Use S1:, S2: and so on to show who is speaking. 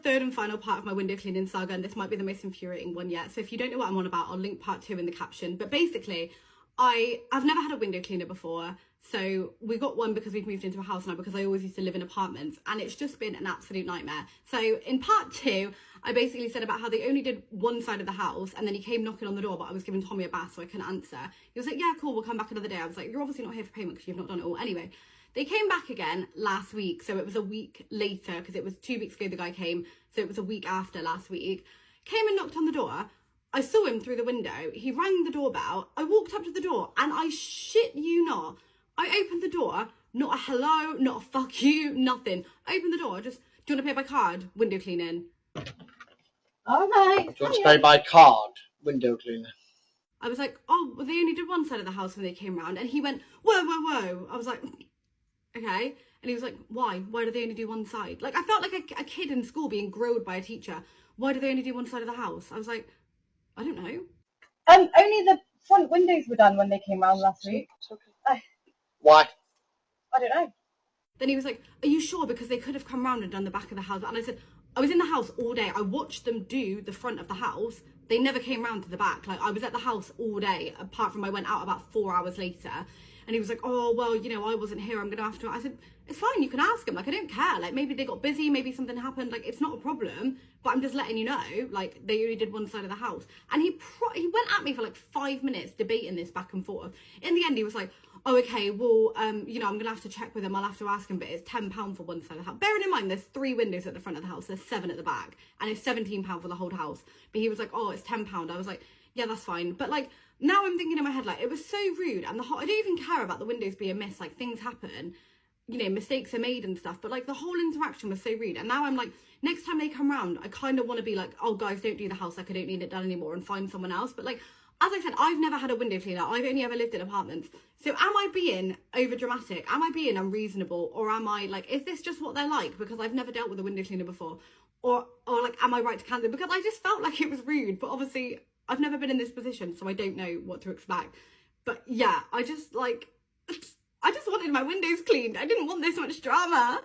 S1: third and final part of my window cleaning saga, and this might be the most infuriating one yet. So if you don't know what I'm on about, I'll link part 2 in the caption. But basically, I've never had a window cleaner before. So we got one because we've moved into a house now, because I always used to live in apartments, and it's just been an absolute nightmare. So in part 2, I basically said about how they only did one side of the house, and then he came knocking on the door, but I was giving Tommy a bath, so I couldn't answer. He was like, yeah, cool, we'll come back another day. I was like, you're obviously not here for payment because you've not done it all. Anyway, they came back again last week, so it was a week later, because it was 2 weeks ago the guy came, so it was a week after last week. Came and knocked on the door. I saw him through the window. He rang the doorbell. I walked up to the door, and I shit you not, I opened the door, not a hello, not a fuck you, nothing. I opened the door, just, do you want to pay by card? Window cleaning.
S2: All right.
S3: Do you want to pay by card? Window cleaner.
S1: I was like, oh, well, they only did one side of the house when they came round. And he went, whoa, whoa, whoa. I was like, okay. And he was like, why? Why do they only do one side? Like, I felt like a kid in school being grilled by a teacher. Why do they only do one side of the house? I was like, I don't know.
S2: Only the front windows were done when they came round last week.
S3: Why?
S2: I don't know.
S1: Then he was like, are you sure? Because they could have come round and done the back of the house. And I said, I was in the house all day. I watched them do the front of the house. They never came round to the back. Like, I was at the house all day, apart from I went out about 4 hours later. And he was like, oh, well, you know, I wasn't here. I'm going to have to. I said, it's fine. You can ask him. Like, I don't care. Like, maybe they got busy. Maybe something happened. Like, it's not a problem. But I'm just letting you know, like, they only did one side of the house. And he went at me for like 5 minutes debating this back and forth. In the end, he was like, oh, okay, well, you know, I'm going to have to check with him. I'll have to ask him, but it's £10 for one side of the house. Bearing in mind, there's 3 windows at the front of the house. There's 7 at the back. And it's £17 for the whole house. But he was like, oh, it's £10. I was like, yeah, that's fine. But like, now I'm thinking in my head, like, it was so rude. And I don't even care about the windows being missed. Like, things happen. You know, mistakes are made and stuff. But like, the whole interaction was so rude. And now I'm like, next time they come round, I kind of want to be like, oh, guys, don't do the house. Like, I don't need it done anymore, and find someone else. But like, as I said, I've never had a window cleaner. I've only ever lived in apartments. So am I being over dramatic? Am I being unreasonable? Or am I like, is this just what they're like? Because I've never dealt with a window cleaner before. Or like, am I right to cancel? Because I just felt like it was rude. But obviously, I've never been in this position, so I don't know what to expect. But yeah, I just wanted my windows cleaned. I didn't want this much drama.